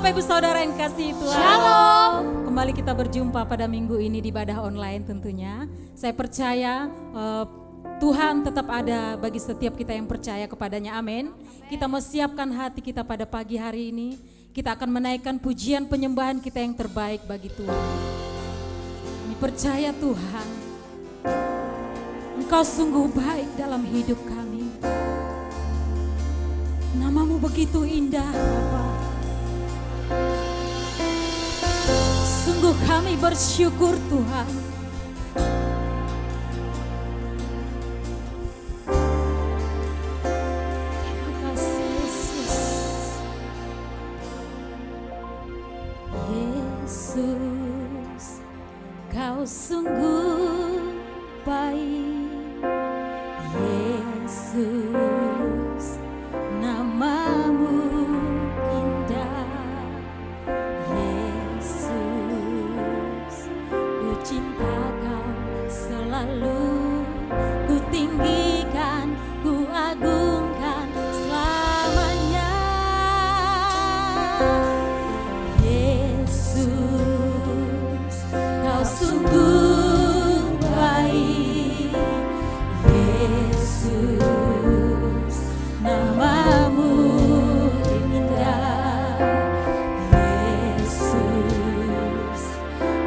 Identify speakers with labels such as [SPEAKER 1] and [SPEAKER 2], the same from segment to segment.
[SPEAKER 1] Bapak Ibu Saudara yang kasih Tuhan.
[SPEAKER 2] Shalom.
[SPEAKER 1] Kembali kita berjumpa pada minggu ini di ibadah online tentunya. Saya percaya Tuhan tetap ada bagi setiap kita yang percaya kepadanya. Amin. Kita mau siapkan hati kita pada pagi hari ini. Kita akan menaikkan pujian penyembahan kita yang terbaik bagi Tuhan. Kami percaya Tuhan, Engkau sungguh baik dalam hidup kami. Namamu begitu indah Bapa. Sungguh kami bersyukur Tuhan. Terima kasih Yesus. Yesus, Kau sungguh baik. Yesus, namamu indah. Yesus, ku cinta Kau selalu, ku tinggikan, ku agungkan selamanya. Yesus, Kau sungguh baik. Yesus, namamu indah. Yesus,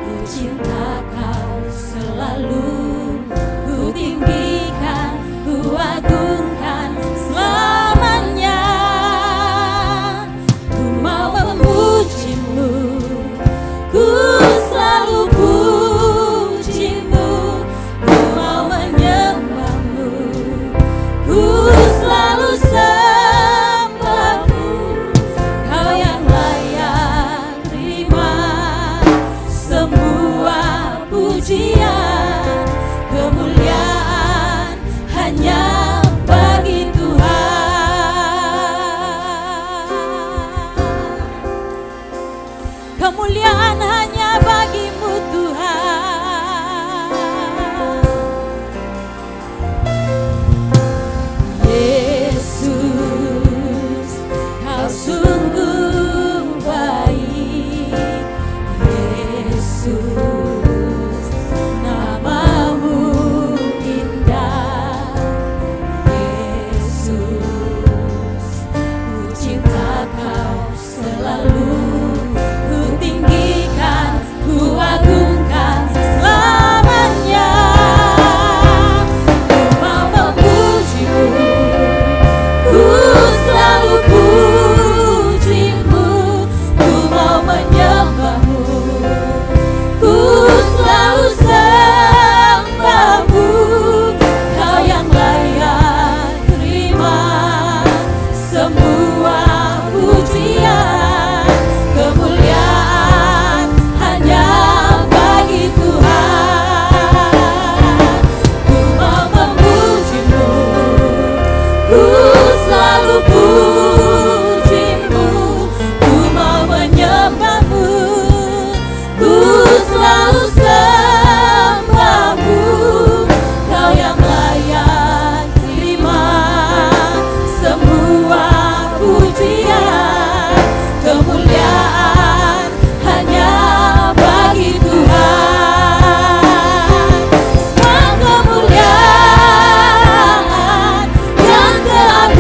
[SPEAKER 1] ku cinta Kau selalu, ku tinggikan, ku agungkan selamanya. Ku mau memuji-Mu, ku selalu puji-Mu. Ku mau menyembah-Mu, ku selalu sembah-Mu. Kau yang layak terima semua pujian, kemuliaan hanya bagi Tuhan. Kemuliaan hanya bagi-Mu Tuhan. Yesus, Kau sungguh baik. Yesus, namamu indah. Yesus, ku cinta Kau selalu, ku tinggikan, ku agungkan selamanya. Ku mau memuji-Mu, ku selalu puji-Mu. Ku mau menyembah-Mu, ku selalu sembah-Mu. Kau yang layak terima semua pujian, kemuliaan hanya bagi Tuhan. Ku mau memuji-Mu, ku selalu puji-Mu. Ku mau menyembah-Mu, ku selalu sembah-Mu. Kau yang layak terima semua pujian, kemuliaan hanya bagi Tuhan. Semua kemuliaan dan keagungan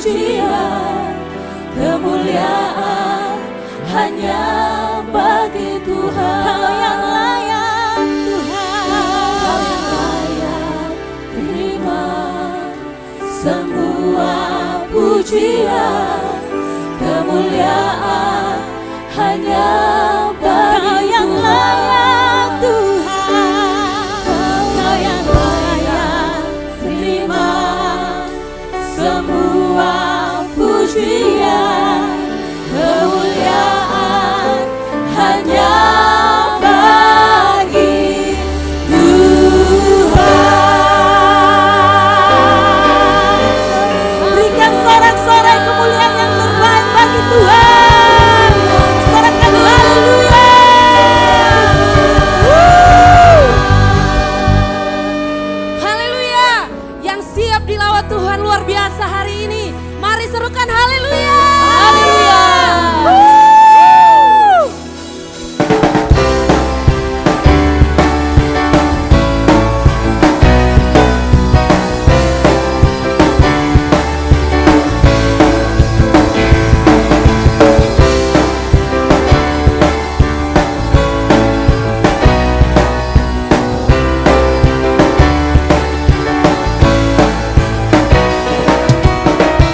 [SPEAKER 2] pujian, kemuliaan hanya bagi Tuhan. Kau yang layak Tuhan, Kau yang layak terima semua pujian, kemuliaan hanya bagi Kau yang layak Tuhan. Kau yang layak terima semua pujian, kemuliaan hanya bagi Tuhan. Berikan sorak-sorai kemuliaan yang terbaik bagi Tuhan. Sorakan haleluya. Haleluya. Yang siap dilawat Tuhan luar biasa hari ini, mari serukan haleluya. Haleluya.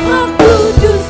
[SPEAKER 2] Roh Kudus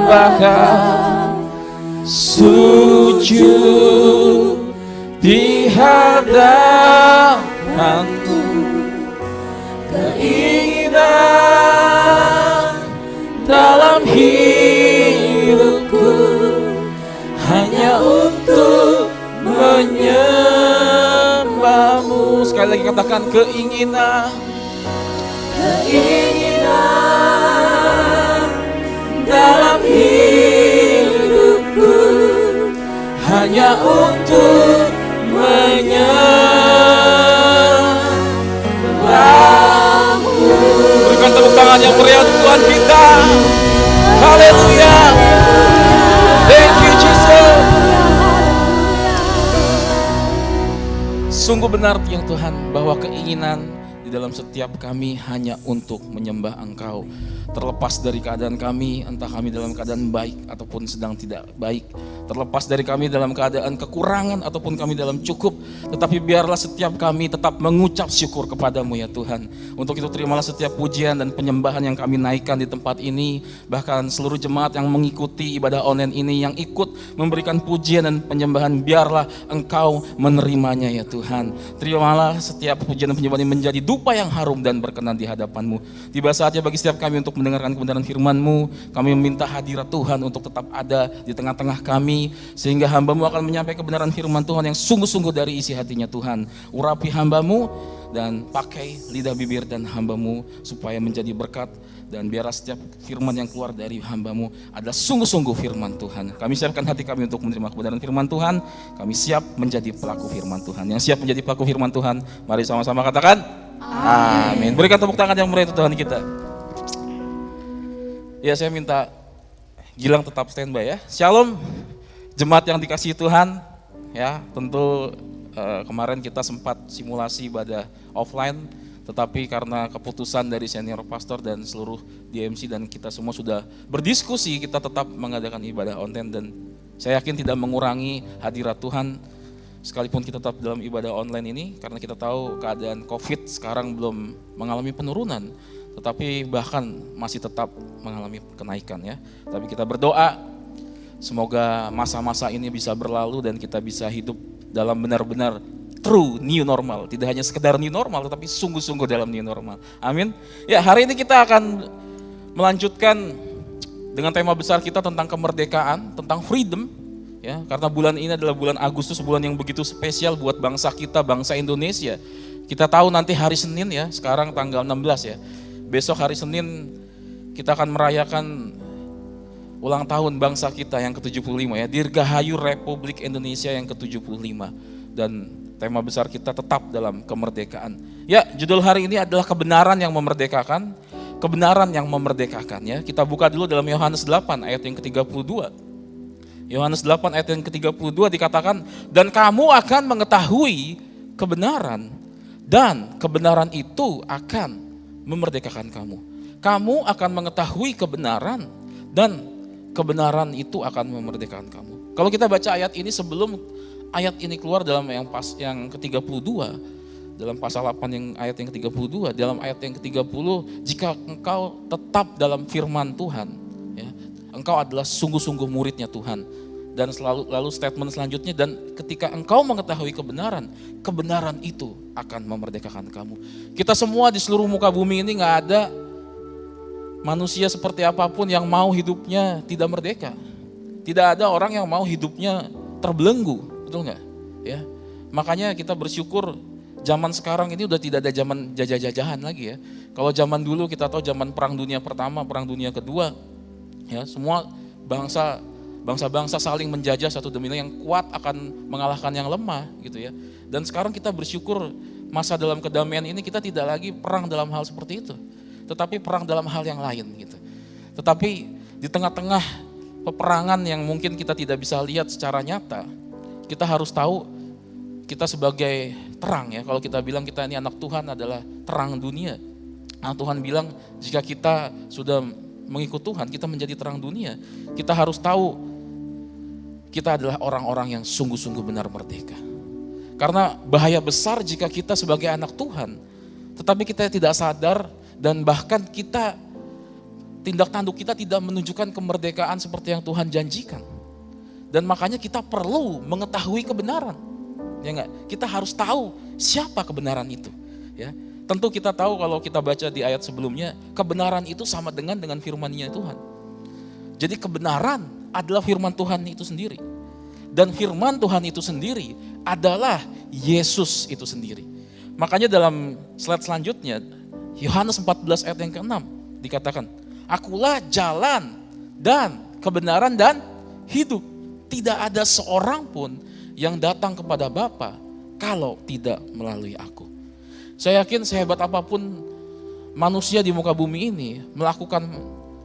[SPEAKER 3] menyembahkan, sujud di hadapanmu. Keinginan dalam hidupku hanya untuk menyembahmu. Sekali lagi katakan keinginan dalam hidupku hanya untuk menyembahmu. Berikan tepuk tangan yang meriah untuk Tuhan kita. Haleluya. Thank you Jesus. Sungguh benar yang Tuhan bahwa keinginan di dalam setiap kami hanya untuk menyembah Engkau. Terlepas dari keadaan kami, entah kami dalam keadaan baik ataupun sedang tidak baik. Terlepas dari kami dalam keadaan kekurangan ataupun kami dalam cukup. Tetapi biarlah setiap kami tetap mengucap syukur kepadamu ya Tuhan. Untuk itu terimalah setiap pujian dan penyembahan yang kami naikkan di tempat ini. Bahkan seluruh jemaat yang mengikuti ibadah online ini, yang ikut memberikan pujian dan penyembahan, biarlah Engkau menerimanya ya Tuhan. Terimalah setiap pujian dan penyembahan ini menjadi dupa yang harum dan berkenan di hadapan-Mu. Tiba saatnya bagi setiap kami untuk mendengarkan kebenaran firman-Mu. Kami meminta hadirat Tuhan untuk tetap ada di tengah-tengah kami, sehingga hamba-Mu akan menyampaikan kebenaran firman Tuhan yang sungguh-sungguh dari isi hatinya Tuhan. Urapi hamba-Mu dan pakai lidah bibir dan hamba-Mu supaya menjadi berkat, dan biarlah setiap firman yang keluar dari hamba-Mu adalah sungguh-sungguh firman Tuhan. Kami siapkan hati kami untuk menerima kebenaran firman Tuhan. Kami siap menjadi pelaku firman Tuhan. Yang siap menjadi pelaku firman Tuhan, mari sama-sama katakan amin. Berikan tepuk tangan yang meriah untuk Tuhan kita. Ya, saya minta Gilang tetap standby ya. Shalom jemaat yang dikasihi Tuhan. Ya, tentu kemarin kita sempat simulasi ibadah offline, tetapi karena keputusan dari senior pastor dan seluruh DMC dan kita semua sudah berdiskusi, kita tetap mengadakan ibadah online, dan saya yakin tidak mengurangi hadirat Tuhan sekalipun kita tetap dalam ibadah online ini, karena kita tahu keadaan COVID sekarang belum mengalami penurunan, tetapi bahkan masih tetap mengalami kenaikan ya. Tapi kita berdoa semoga masa-masa ini bisa berlalu dan kita bisa hidup dalam benar-benar true new normal. Tidak hanya sekedar new normal, tetapi sungguh-sungguh dalam new normal. Amin. Ya, hari ini kita akan melanjutkan dengan tema besar kita tentang kemerdekaan, tentang freedom. Ya, karena bulan ini adalah bulan Agustus, bulan yang begitu spesial buat bangsa kita, bangsa Indonesia. Kita tahu nanti hari Senin ya, sekarang tanggal 16 ya. Besok hari Senin kita akan merayakan ulang tahun bangsa kita yang ke-75 ya, Dirgahayu Republik Indonesia yang ke-75. Dan tema besar kita tetap dalam kemerdekaan. Ya, judul hari ini adalah kebenaran yang memerdekakan. Kebenaran yang memerdekakan ya. Kita buka dulu dalam Yohanes 8 ayat yang ke-32. Yohanes 8 ayat yang ke-32 dikatakan, dan kamu akan mengetahui kebenaran, dan kebenaran itu akan memerdekakan kamu. Kamu akan mengetahui kebenaran, dan kebenaran itu akan memerdekakan kamu. Kalau kita baca ayat ini sebelum ayat ini keluar dalam yang ke-32, dalam pasal 8 yang ayat yang ke-32, dalam ayat yang ke-30, jika engkau tetap dalam firman Tuhan, ya, engkau adalah sungguh-sungguh muridnya Tuhan. Dan lalu statement selanjutnya, dan ketika engkau mengetahui kebenaran, kebenaran itu akan memerdekakan kamu. Kita semua di seluruh muka bumi ini gak ada manusia seperti apapun yang mau hidupnya tidak merdeka. Tidak ada orang yang mau hidupnya terbelenggu, betul nggak? Ya, makanya kita bersyukur zaman sekarang ini udah tidak ada zaman jajah-jajahan lagi ya. Kalau zaman dulu kita tahu zaman Perang Dunia Pertama, Perang Dunia Kedua, ya semua bangsa-bangsa saling menjajah satu demi lain, yang kuat akan mengalahkan yang lemah gitu ya. Dan sekarang kita bersyukur masa dalam kedamaian ini kita tidak lagi perang dalam hal seperti itu, tetapi perang dalam hal yang lain gitu. Tetapi di tengah-tengah peperangan yang mungkin kita tidak bisa lihat secara nyata, kita harus tahu kita sebagai terang ya. Kalau kita bilang kita ini anak Tuhan adalah terang dunia. Nah, Tuhan bilang jika kita sudah mengikut Tuhan, kita menjadi terang dunia. Kita harus tahu kita adalah orang-orang yang sungguh-sungguh benar merdeka. Karena bahaya besar jika kita sebagai anak Tuhan, tetapi kita tidak sadar dan bahkan kita tindak tanduk kita tidak menunjukkan kemerdekaan seperti yang Tuhan janjikan. Dan makanya kita perlu mengetahui kebenaran. Ya enggak? Kita harus tahu siapa kebenaran itu, ya. Tentu kita tahu kalau kita baca di ayat sebelumnya, kebenaran itu sama dengan firman-Nya Tuhan. Jadi kebenaran adalah firman Tuhan itu sendiri. Dan firman Tuhan itu sendiri adalah Yesus itu sendiri. Makanya dalam slide selanjutnya, Yohanes 14 ayat yang ke-6 dikatakan, "Akulah jalan dan kebenaran dan hidup. Tidak ada seorang pun yang datang kepada Bapa kalau tidak melalui aku." Saya yakin sehebat apapun manusia di muka bumi ini melakukan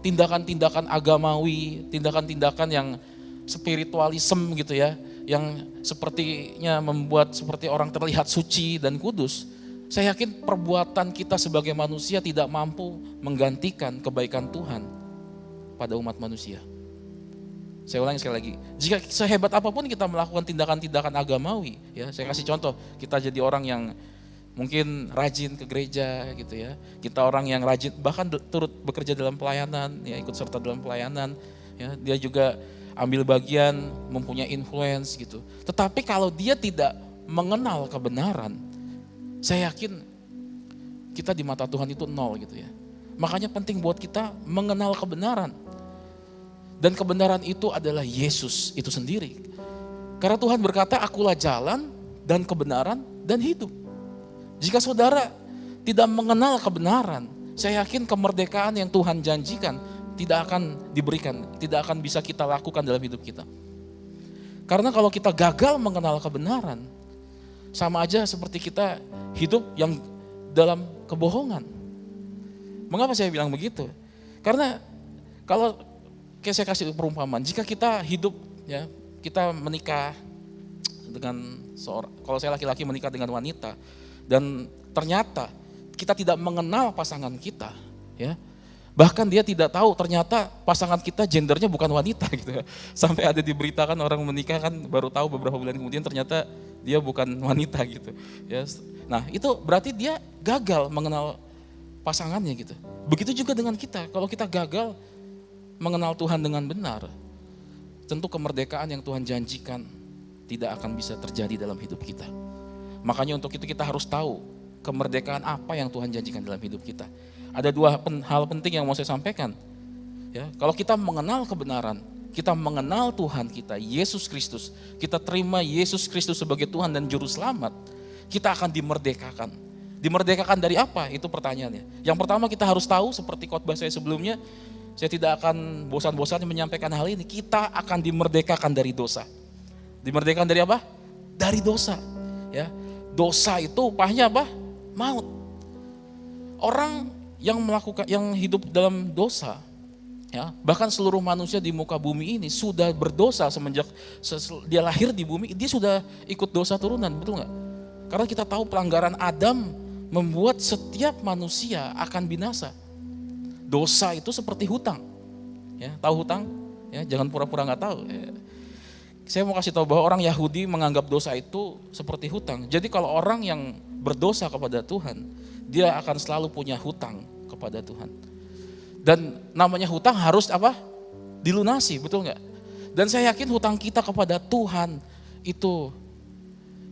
[SPEAKER 3] tindakan-tindakan agamawi, tindakan-tindakan yang spiritualisme gitu ya, yang sepertinya membuat seperti orang terlihat suci dan kudus. Saya yakin perbuatan kita sebagai manusia tidak mampu menggantikan kebaikan Tuhan pada umat manusia. Saya ulangi sekali lagi, jika sehebat apapun kita melakukan tindakan-tindakan agamawi, ya, saya kasih contoh, kita jadi orang yang mungkin rajin ke gereja gitu ya, kita orang yang rajin bahkan turut bekerja dalam pelayanan, ya, ikut serta dalam pelayanan, ya, dia juga ambil bagian, mempunyai influence gitu. Tetapi kalau dia tidak mengenal kebenaran, saya yakin kita di mata Tuhan itu nol gitu ya. Makanya penting buat kita mengenal kebenaran. Dan kebenaran itu adalah Yesus itu sendiri. Karena Tuhan berkata, "Akulah jalan dan kebenaran dan hidup." Jika saudara tidak mengenal kebenaran, saya yakin kemerdekaan yang Tuhan janjikan tidak akan diberikan, tidak akan bisa kita lakukan dalam hidup kita. Karena kalau kita gagal mengenal kebenaran, sama aja seperti kita hidup yang dalam kebohongan. Mengapa saya bilang begitu? Karena kalau kayak saya kasih perumpamaan, jika kita hidup, ya, kita menikah dengan seorang, kalau saya laki-laki menikah dengan wanita, dan ternyata kita tidak mengenal pasangan kita, ya, bahkan dia tidak tahu ternyata pasangan kita gendernya bukan wanita gitu ya. Sampai ada diberitakan orang menikah kan baru tahu beberapa bulan kemudian ternyata dia bukan wanita gitu ya. Nah itu berarti dia gagal mengenal pasangannya gitu. Begitu juga dengan kita, kalau kita gagal mengenal Tuhan dengan benar, tentu kemerdekaan yang Tuhan janjikan tidak akan bisa terjadi dalam hidup kita. Makanya untuk itu kita harus tahu kemerdekaan apa yang Tuhan janjikan dalam hidup kita. Ada dua hal penting yang mau saya sampaikan. Ya, kalau kita mengenal kebenaran, kita mengenal Tuhan kita, Yesus Kristus, kita terima Yesus Kristus sebagai Tuhan dan Juru Selamat, kita akan dimerdekakan. Dimerdekakan dari apa? Itu pertanyaannya. Yang pertama kita harus tahu, seperti khotbah saya sebelumnya, saya tidak akan bosan-bosannya menyampaikan hal ini, kita akan dimerdekakan dari dosa. Dimerdekakan dari apa? Dari dosa. Ya. Dosa itu upahnya apa? Maut. Orang yang hidup dalam dosa, ya, bahkan seluruh manusia di muka bumi ini sudah berdosa semenjak dia lahir di bumi, dia sudah ikut dosa turunan, betul nggak? Karena kita tahu pelanggaran Adam membuat setiap manusia akan binasa. Dosa itu seperti hutang, ya, tahu hutang? Ya, jangan pura-pura nggak tahu. Ya. Saya mau kasih tahu bahwa orang Yahudi menganggap dosa itu seperti hutang. Jadi kalau orang yang berdosa kepada Tuhan, dia akan selalu punya hutang kepada Tuhan. Dan namanya hutang harus apa? Dilunasi, betul nggak? Dan saya yakin hutang kita kepada Tuhan itu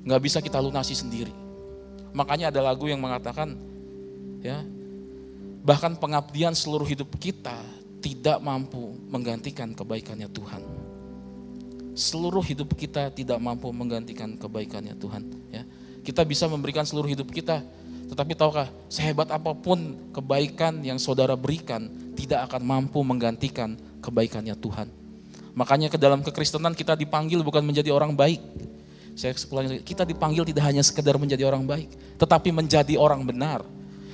[SPEAKER 3] nggak bisa kita lunasi sendiri. Makanya ada lagu yang mengatakan, ya, bahkan pengabdian seluruh hidup kita tidak mampu menggantikan kebaikannya Tuhan. Seluruh hidup kita tidak mampu menggantikan kebaikannya Tuhan. Ya. Kita bisa memberikan seluruh hidup kita, tetapi tahukah, sehebat apapun kebaikan yang saudara berikan, tidak akan mampu menggantikan kebaikannya Tuhan. Makanya ke dalam kekristenan kita dipanggil bukan menjadi orang baik. Saya ulangi, kita dipanggil tidak hanya sekedar menjadi orang baik, tetapi menjadi orang benar.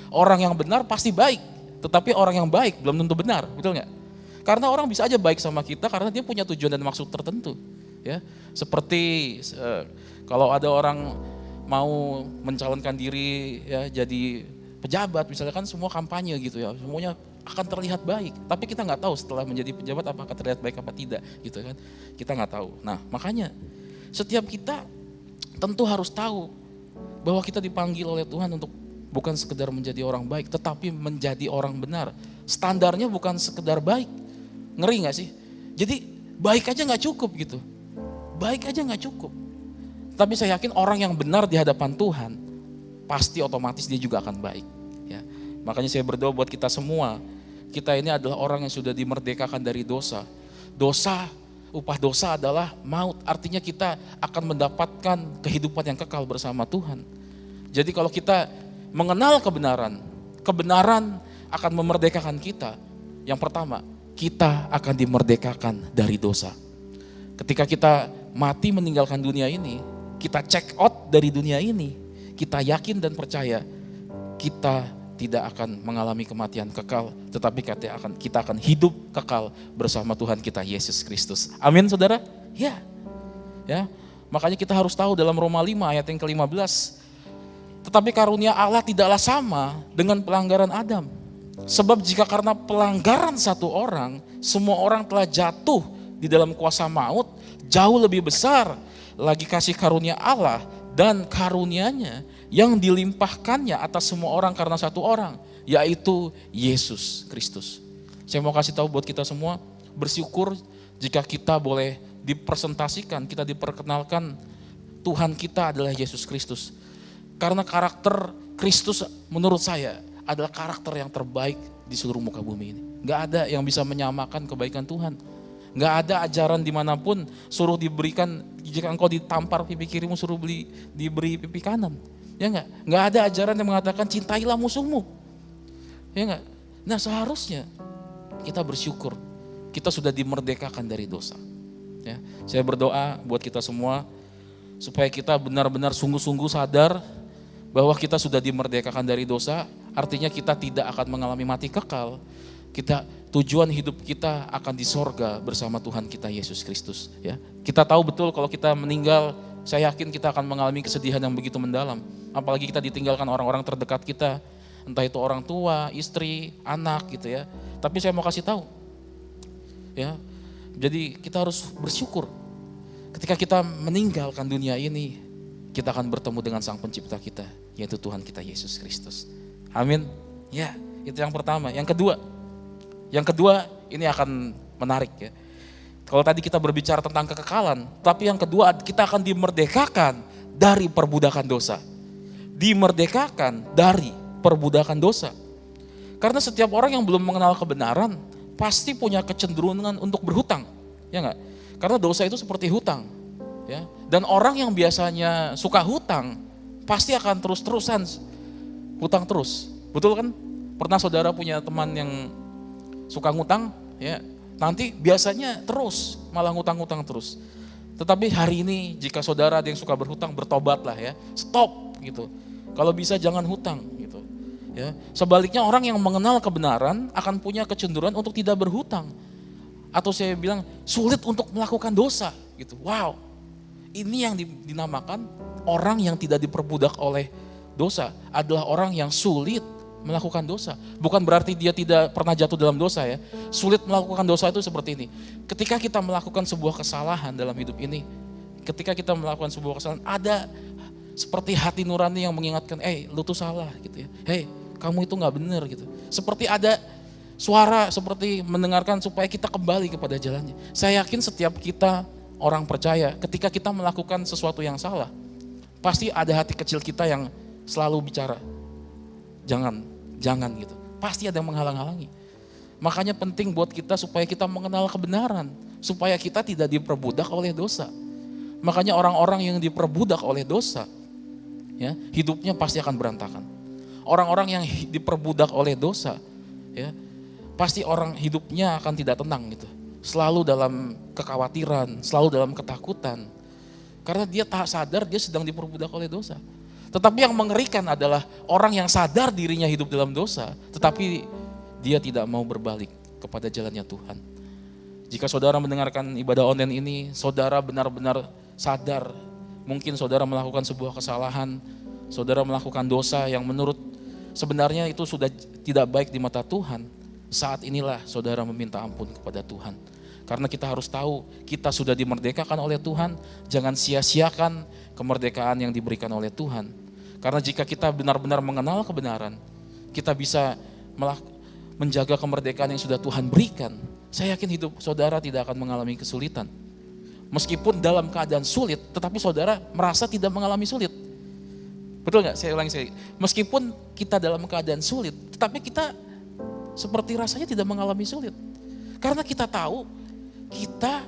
[SPEAKER 3] Orang yang benar pasti baik, tetapi orang yang baik belum tentu benar, betul nggak? Karena orang bisa aja baik sama kita karena dia punya tujuan dan maksud tertentu. Ya, seperti kalau ada orang mau mencalonkan diri, ya, jadi pejabat, misalnya kan semua kampanye gitu ya, semuanya akan terlihat baik. Tapi kita nggak tahu setelah menjadi pejabat apakah terlihat baik apa tidak, gitu kan? Kita nggak tahu. Nah, makanya setiap kita tentu harus tahu bahwa kita dipanggil oleh Tuhan untuk bukan sekedar menjadi orang baik, tetapi menjadi orang benar. Standarnya bukan sekedar baik. Ngeri gak sih? Jadi baik aja gak cukup gitu. Baik aja gak cukup. Tapi saya yakin orang yang benar di hadapan Tuhan, pasti otomatis dia juga akan baik. Ya. Makanya saya berdoa buat kita semua. Kita ini adalah orang yang sudah dimerdekakan dari dosa. Upah dosa adalah maut. Artinya kita akan mendapatkan kehidupan yang kekal bersama Tuhan. Jadi kalau kita mengenal kebenaran, kebenaran akan memerdekakan kita. Yang pertama, kita akan dimerdekakan dari dosa. Ketika kita mati meninggalkan dunia ini, kita check out dari dunia ini, kita yakin dan percaya kita tidak akan mengalami kematian kekal, tetapi kita akan hidup kekal bersama Tuhan kita Yesus Kristus. Amin saudara? Ya. Makanya kita harus tahu dalam Roma 5 ayat yang ke-15, tetapi karunia Allah tidaklah sama dengan pelanggaran Adam. Sebab jika karena pelanggaran satu orang, semua orang telah jatuh di dalam kuasa maut, jauh lebih besar lagi kasih karunia Allah dan karunia-Nya yang dilimpahkannya atas semua orang karena satu orang, yaitu Yesus Kristus. Saya mau kasih tahu buat kita semua, bersyukur jika kita boleh dipresentasikan, kita diperkenalkan Tuhan kita adalah Yesus Kristus. Karena karakter Kristus menurut saya adalah karakter yang terbaik di seluruh muka bumi ini. Gak ada yang bisa menyamakan kebaikan Tuhan. Gak ada ajaran dimanapun suruh diberikan, jika engkau ditampar pipi kirimu suruh diberi pipi kanan. Ya enggak? Enggak ada ajaran yang mengatakan cintailah musuhmu. Ya enggak? Nah seharusnya kita bersyukur kita sudah dimerdekakan dari dosa. Ya, saya berdoa buat kita semua supaya kita benar-benar sungguh-sungguh sadar bahwa kita sudah dimerdekakan dari dosa. Artinya kita tidak akan mengalami mati kekal. Tujuan hidup kita akan di sorga bersama Tuhan kita Yesus Kristus. Ya, kita tahu betul kalau kita meninggal, saya yakin kita akan mengalami kesedihan yang begitu mendalam. Apalagi kita ditinggalkan orang-orang terdekat kita, entah itu orang tua, istri, anak gitu ya. Tapi saya mau kasih tahu, ya. Jadi kita harus bersyukur. Ketika kita meninggalkan dunia ini, kita akan bertemu dengan Sang Pencipta kita, yaitu Tuhan kita Yesus Kristus. Amin. Ya, itu yang pertama. Yang kedua ini akan menarik ya. Kalau tadi kita berbicara tentang kekekalan, tapi yang kedua kita akan dimerdekakan dari perbudakan dosa. Dimerdekakan dari perbudakan dosa. Karena setiap orang yang belum mengenal kebenaran pasti punya kecenderungan untuk berhutang, ya enggak? Karena dosa itu seperti hutang, ya. Dan orang yang biasanya suka hutang pasti akan terus-terusan hutang terus, betul kan? Pernah saudara punya teman yang suka ngutang, ya? Nanti biasanya terus malah ngutang-ngutang terus. Tetapi hari ini jika saudara ada yang suka berhutang, bertobatlah ya, stop gitu. Kalau bisa jangan hutang gitu. Ya. Sebaliknya orang yang mengenal kebenaran akan punya kecenderungan untuk tidak berhutang. Atau saya bilang sulit untuk melakukan dosa gitu. Wow, ini yang dinamakan orang yang tidak diperbudak oleh dosa adalah orang yang sulit melakukan dosa. Bukan berarti dia tidak pernah jatuh dalam dosa ya. Sulit melakukan dosa itu seperti ini. Ketika kita melakukan sebuah kesalahan dalam hidup ini, ketika kita melakukan sebuah kesalahan, ada seperti hati nurani yang mengingatkan, lu tuh salah gitu ya. Kamu itu gak benar gitu. Seperti ada suara seperti mendengarkan supaya kita kembali kepada jalannya. Saya yakin setiap kita orang percaya ketika kita melakukan sesuatu yang salah, pasti ada hati kecil kita yang selalu bicara, jangan gitu. Pasti ada yang menghalang-halangi. Makanya penting buat kita supaya kita mengenal kebenaran, supaya kita tidak diperbudak oleh dosa. Makanya orang-orang yang diperbudak oleh dosa, ya, hidupnya pasti akan berantakan. Orang-orang yang diperbudak oleh dosa, ya, pasti orang hidupnya akan tidak tenang gitu. Selalu dalam kekhawatiran, selalu dalam ketakutan. Karena dia tak sadar dia sedang diperbudak oleh dosa. Tetapi yang mengerikan adalah orang yang sadar dirinya hidup dalam dosa, tetapi dia tidak mau berbalik kepada jalannya Tuhan. Jika saudara mendengarkan ibadah online ini, saudara benar-benar sadar, mungkin saudara melakukan sebuah kesalahan, saudara melakukan dosa yang menurut sebenarnya itu sudah tidak baik di mata Tuhan. Saat inilah saudara meminta ampun kepada Tuhan. Karena kita harus tahu kita sudah dimerdekakan oleh Tuhan, jangan sia-siakan kemerdekaan yang diberikan oleh Tuhan. Karena jika kita benar-benar mengenal kebenaran, kita bisa menjaga kemerdekaan yang sudah Tuhan berikan. Saya yakin hidup saudara tidak akan mengalami kesulitan. Meskipun dalam keadaan sulit, tetapi saudara merasa tidak mengalami sulit. Betul nggak? Saya ulangi sekali. Meskipun kita dalam keadaan sulit, tetapi kita seperti rasanya tidak mengalami sulit. Karena kita tahu kita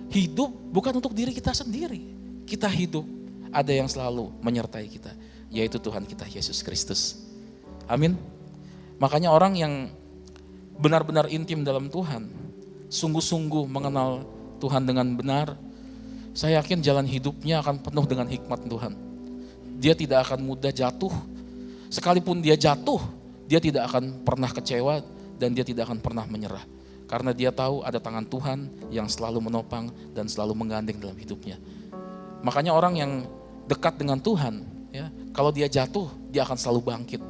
[SPEAKER 3] hidup bukan untuk diri kita sendiri. Kita hidup ada yang selalu menyertai kita, yaitu Tuhan kita Yesus Kristus. Amin. Makanya orang yang benar-benar intim dalam Tuhan, sungguh-sungguh mengenal Tuhan dengan benar, saya yakin jalan hidupnya akan penuh dengan hikmat Tuhan. Dia tidak akan mudah jatuh. Sekalipun dia jatuh, dia tidak akan pernah kecewa dan dia tidak akan pernah menyerah. Karena dia tahu ada tangan Tuhan yang selalu menopang dan selalu menggandeng dalam hidupnya. Makanya orang yang dekat dengan Tuhan, ya, kalau dia jatuh, dia akan selalu bangkit.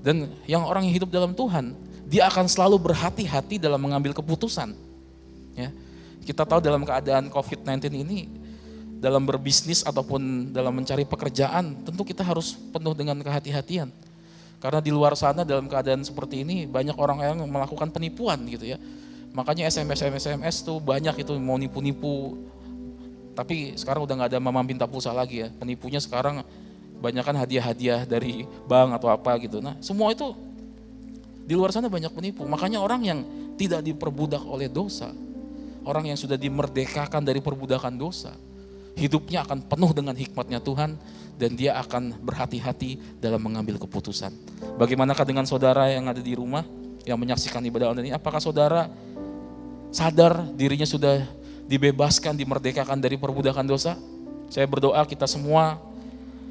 [SPEAKER 3] Dan yang orang yang hidup dalam Tuhan, dia akan selalu berhati-hati dalam mengambil keputusan. Ya. Kita tahu dalam keadaan COVID-19 ini, dalam berbisnis ataupun dalam mencari pekerjaan, tentu kita harus penuh dengan kehati-hatian. Karena di luar sana dalam keadaan seperti ini, banyak orang yang melakukan penipuan gitu ya. Makanya SMS tuh banyak itu mau nipu-nipu. Tapi sekarang udah gak ada mama minta pulsa lagi ya. Penipunya sekarang banyak kan hadiah-hadiah dari bank atau apa gitu. Nah semua itu di luar sana banyak penipu. Makanya orang yang tidak diperbudak oleh dosa, orang yang sudah dimerdekakan dari perbudakan dosa, hidupnya akan penuh dengan hikmatnya Tuhan dan dia akan berhati-hati dalam mengambil keputusan. Bagaimanakah dengan saudara yang ada di rumah yang menyaksikan ibadah online ini? Apakah saudara sadar dirinya sudah dibebaskan, dimerdekakan dari perbudakan dosa? Saya berdoa kita semua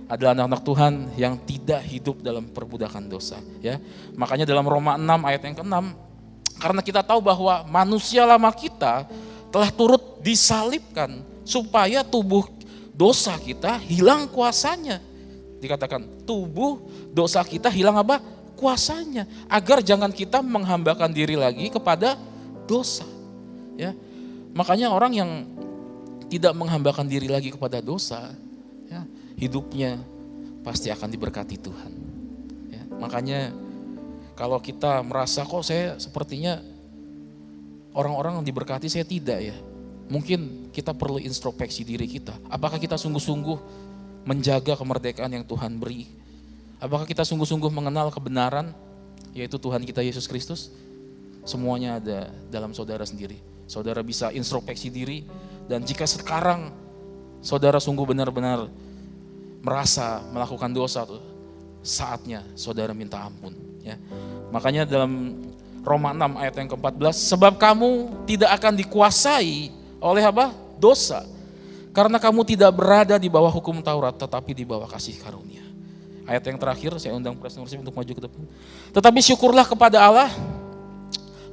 [SPEAKER 3] adalah anak-anak Tuhan yang tidak hidup dalam perbudakan dosa. Ya, makanya dalam Roma 6 ayat yang ke-6, karena kita tahu bahwa manusia lama kita telah turut disalibkan supaya tubuh dosa kita hilang kuasanya. Dikatakan tubuh dosa kita hilang apa? Kuasanya. Agar jangan kita menghambakan diri lagi kepada dosa. Ya, makanya orang yang tidak menghambakan diri lagi kepada dosa, ya, hidupnya pasti akan diberkati Tuhan. Ya, makanya kalau kita merasa kok saya sepertinya orang-orang yang diberkati, saya tidak ya. Mungkin kita perlu introspeksi diri kita. Apakah kita sungguh-sungguh menjaga kemerdekaan yang Tuhan beri? Apakah kita sungguh-sungguh mengenal kebenaran, yaitu Tuhan kita Yesus Kristus? Semuanya ada dalam saudara sendiri. Saudara bisa introspeksi diri, dan jika sekarang saudara sungguh benar-benar merasa melakukan dosa, tuh saatnya saudara minta ampun. Ya. Makanya dalam Roma 6 ayat yang ke-14, sebab kamu tidak akan dikuasai oleh apa? Dosa. Karena kamu tidak berada di bawah hukum Taurat, tetapi di bawah kasih karunia. Ayat yang terakhir, saya undang praise and worship untuk maju ke depan. Tetapi syukurlah kepada Allah,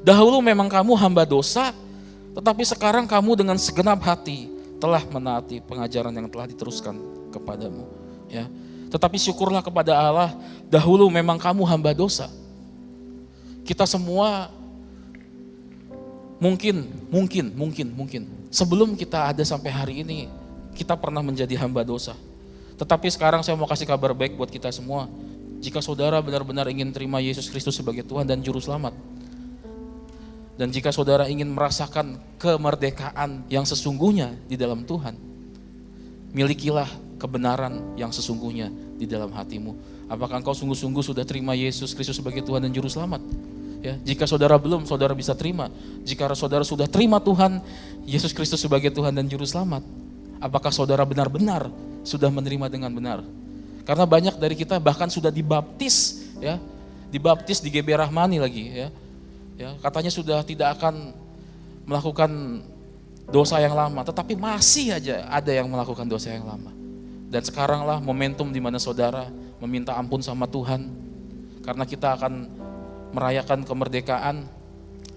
[SPEAKER 3] dahulu memang kamu hamba dosa, tetapi sekarang kamu dengan segenap hati telah menaati pengajaran yang telah diteruskan kepadamu. Ya. Tetapi syukurlah kepada Allah, dahulu memang kamu hamba dosa. Kita semua mungkin sebelum kita ada sampai hari ini, kita pernah menjadi hamba dosa. Tetapi sekarang saya mau kasih kabar baik buat kita semua. Jika saudara benar-benar ingin terima Yesus Kristus sebagai Tuhan dan Juru Selamat, dan jika saudara ingin merasakan kemerdekaan yang sesungguhnya di dalam Tuhan, milikilah kebenaran yang sesungguhnya di dalam hatimu. Apakah engkau sungguh-sungguh sudah terima Yesus Kristus sebagai Tuhan dan Juru Selamat? Ya, jika saudara belum, saudara bisa terima. Jika saudara sudah terima Tuhan Yesus Kristus sebagai Tuhan dan Juru Selamat, apakah saudara benar-benar sudah menerima dengan benar? Karena banyak dari kita bahkan sudah dibaptis, ya, dibaptis di GB Rahmani lagi, ya. Ya, katanya sudah tidak akan melakukan dosa yang lama, tetapi masih aja ada yang melakukan dosa yang lama. Dan sekaranglah momentum di mana saudara meminta ampun sama Tuhan, karena kita akan merayakan kemerdekaan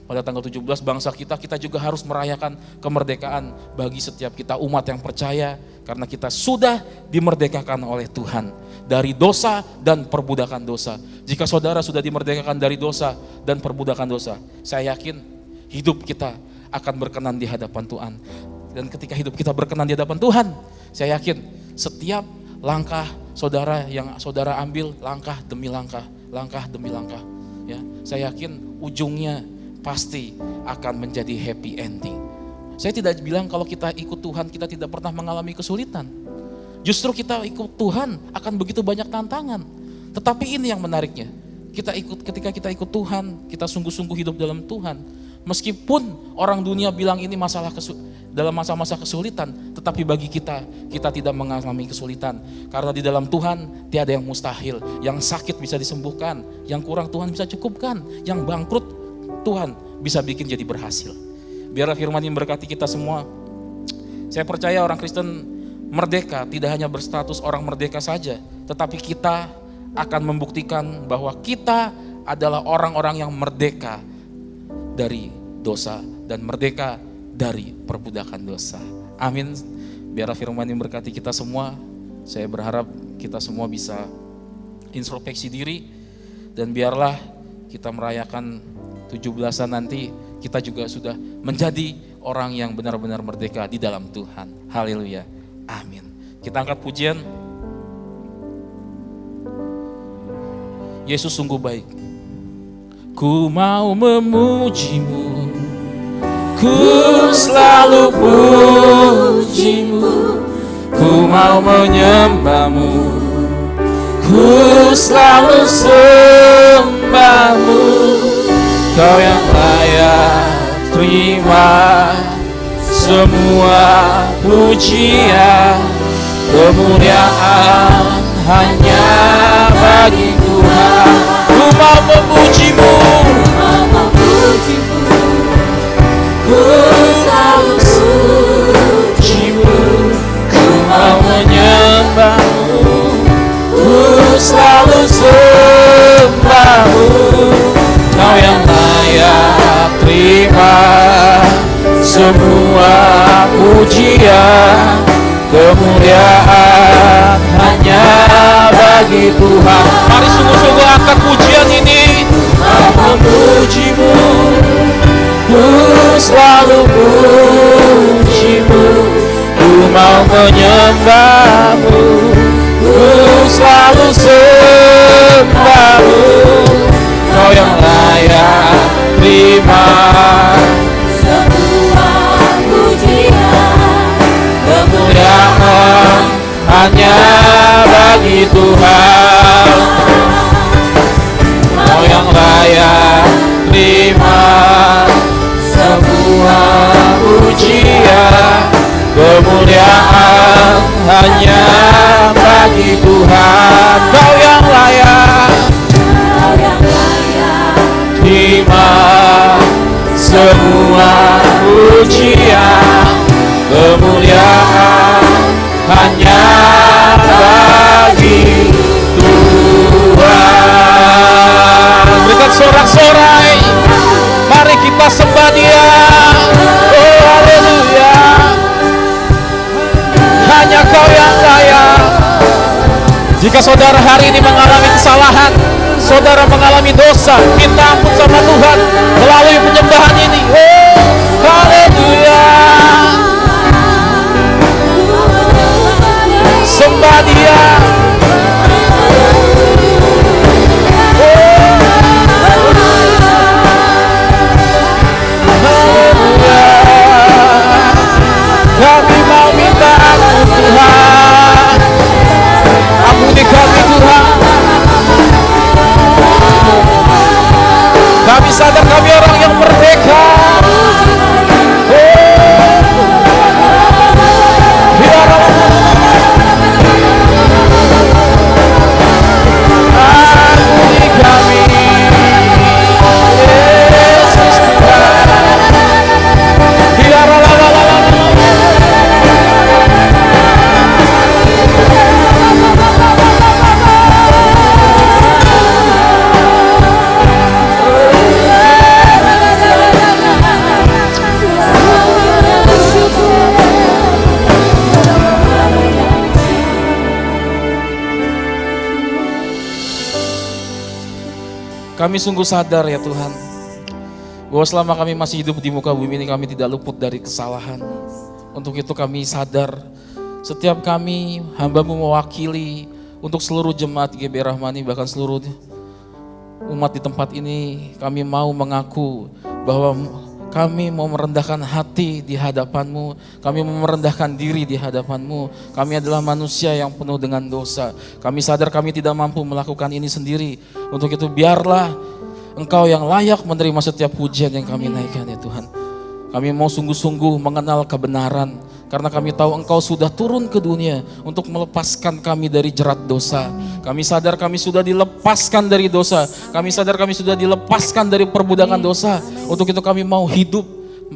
[SPEAKER 3] pada tanggal 17 bangsa kita juga harus merayakan kemerdekaan bagi setiap kita umat yang percaya, karena kita sudah dimerdekakan oleh Tuhan dari dosa dan perbudakan dosa. Jika saudara sudah dimerdekakan dari dosa dan perbudakan dosa, saya yakin hidup kita akan berkenan di hadapan Tuhan. Dan ketika hidup kita berkenan di hadapan Tuhan, saya yakin setiap langkah saudara yang saudara ambil, langkah demi langkah, langkah demi langkah. Ya, saya yakin ujungnya pasti akan menjadi happy ending. Saya tidak bilang kalau kita ikut Tuhan kita tidak pernah mengalami kesulitan. Justru kita ikut Tuhan akan begitu banyak tantangan. Tetapi ini yang menariknya. Ketika kita ikut Tuhan, kita sungguh-sungguh hidup dalam Tuhan. Meskipun orang dunia bilang ini dalam masa-masa kesulitan, tetapi bagi kita tidak mengalami kesulitan. Karena di dalam Tuhan tiada yang mustahil. Yang sakit bisa disembuhkan, yang kurang Tuhan bisa cukupkan, yang bangkrut Tuhan bisa bikin jadi berhasil. Biarlah firman ini memberkati kita semua. Saya percaya orang Kristen merdeka tidak hanya berstatus orang merdeka saja, tetapi kita akan membuktikan bahwa kita adalah orang-orang yang merdeka dari dosa dan merdeka dari perbudakan dosa. Amin. Biarlah firman ini memberkati kita semua. Saya berharap kita semua bisa introspeksi diri dan biarlah kita merayakan 17-an nanti kita juga sudah menjadi orang yang benar-benar merdeka di dalam Tuhan. Haleluya. Amin. Kita angkat pujian. Yesus sungguh baik. Ku mau memujimu, ku selalu pujimu, ku mau menyembahmu, ku selalu sembahmu. Kau yang layak terima semua pujian, kemuliaan hanya bagi Tuhan. Ku mau memujimu, ku selalu pujimu, ku mau menyembahmu, ku selalu sembahmu. Kau yang layak terima semua pujian, kemuliaan hanya bagi Tuhan. Mari sungguh-sungguh angkat pujian ini. Memujimu, ku selalu pujimu, ku mau menyembahmu, ku selalu sembahmu. Kau yang layak terima semua pujian, kemuliaan hanya bagi Tuhan. Kau yang layak terima semua pujian, kemuliaan hanya bagi Tuhan. Kau yang layak terima semua pujian, kemuliaan hanya bagi Tuhan. Berikan sorak-sorai, mari kita sembah Dia. Oh haleluya, hanya Kau yang layak. Jika saudara hari ini mengalami kesalahan, saudara mengalami dosa, minta ampun sama Tuhan melalui penyembahan ini. Oh haleluya, sembah Dia. Kami mau minta ampun Tuhan, ampuni kami Tuhan. Kami sadar kami orang yang merdeka. Ampuni kami, Yesus Tuhan. Kami sungguh sadar ya Tuhan, bahwa selama kami masih hidup di muka bumi ini kami tidak luput dari kesalahan. Untuk itu kami sadar Setiap kami, hamba-Mu mewakili untuk seluruh jemaat GBI Rahmani, bahkan seluruh umat di tempat ini, kami mau mengaku bahwa kami mau merendahkan hati di hadapan-Mu, kami mau merendahkan diri di hadapan-Mu. Kami adalah manusia yang penuh dengan dosa. Kami sadar kami tidak mampu melakukan ini sendiri. Untuk itu biarlah Engkau yang layak menerima setiap pujian yang kami naikkan ya Tuhan. Kami mau sungguh-sungguh mengenal kebenaran, karena kami tahu Engkau sudah turun ke dunia untuk melepaskan kami dari jerat dosa. Kami sadar kami sudah dilepaskan dari dosa. Kami sadar kami sudah dilepaskan dari perbudakan dosa. Untuk itu kami mau hidup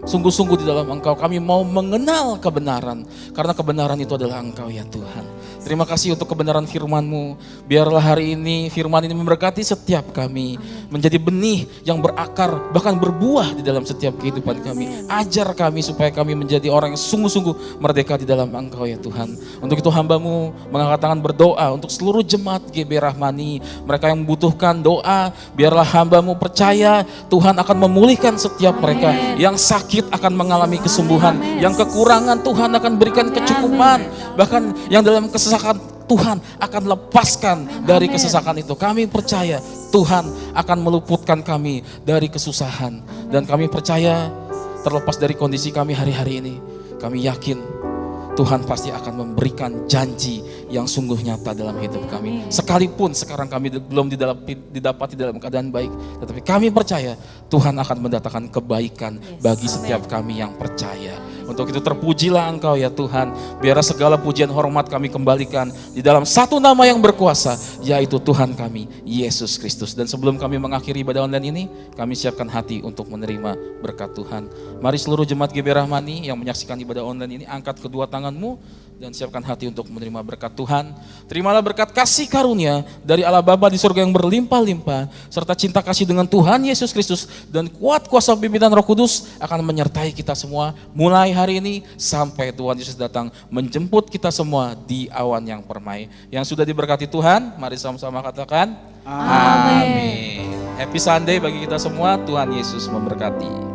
[SPEAKER 3] sungguh-sungguh di dalam Engkau. Kami mau mengenal kebenaran, karena kebenaran itu adalah Engkau ya Tuhan. Terima kasih untuk kebenaran firman-Mu. Biarlah hari ini firman ini memberkati setiap kami. Menjadi benih yang berakar, bahkan berbuah di dalam setiap kehidupan kami. Ajar kami supaya kami menjadi orang yang sungguh-sungguh merdeka di dalam Engkau ya Tuhan. Untuk itu hamba-Mu mengangkat tangan berdoa untuk seluruh jemaat GBI Rahmani. Mereka yang membutuhkan doa, biarlah hamba-Mu percaya Tuhan akan memulihkan setiap mereka. Yang sakit akan mengalami kesembuhan. Yang kekurangan Tuhan akan berikan kecukupan. Bahkan yang dalam kesesakan Tuhan akan lepaskan dari kesesakan itu. Kami percaya Tuhan akan meluputkan kami dari kesusahan. Dan kami percaya terlepas dari kondisi kami hari-hari ini, kami yakin Tuhan pasti akan memberikan janji yang sungguh nyata dalam hidup kami. Sekalipun sekarang kami belum didapati dalam keadaan baik, tetapi kami percaya Tuhan akan mendatangkan kebaikan bagi setiap kami yang percaya. Untuk itu terpujilah Engkau ya Tuhan. Biarlah segala pujian hormat kami kembalikan di dalam satu nama yang berkuasa, yaitu Tuhan kami, Yesus Kristus. Dan sebelum kami mengakhiri ibadah online ini, kami siapkan hati untuk menerima berkat Tuhan. Mari seluruh jemaat GBI Rahmani yang menyaksikan ibadah online ini, angkat kedua tanganmu dan siapkan hati untuk menerima berkat Tuhan. Terimalah berkat kasih karunia dari Allah Bapa di surga yang berlimpah-limpah, serta cinta kasih dengan Tuhan Yesus Kristus dan kuat kuasa pimpinan Roh Kudus akan menyertai kita semua mulai hari ini sampai Tuhan Yesus datang menjemput kita semua di awan yang permai. Yang sudah diberkati Tuhan, mari sama-sama katakan amin. Happy Sunday bagi kita semua. Tuhan Yesus memberkati.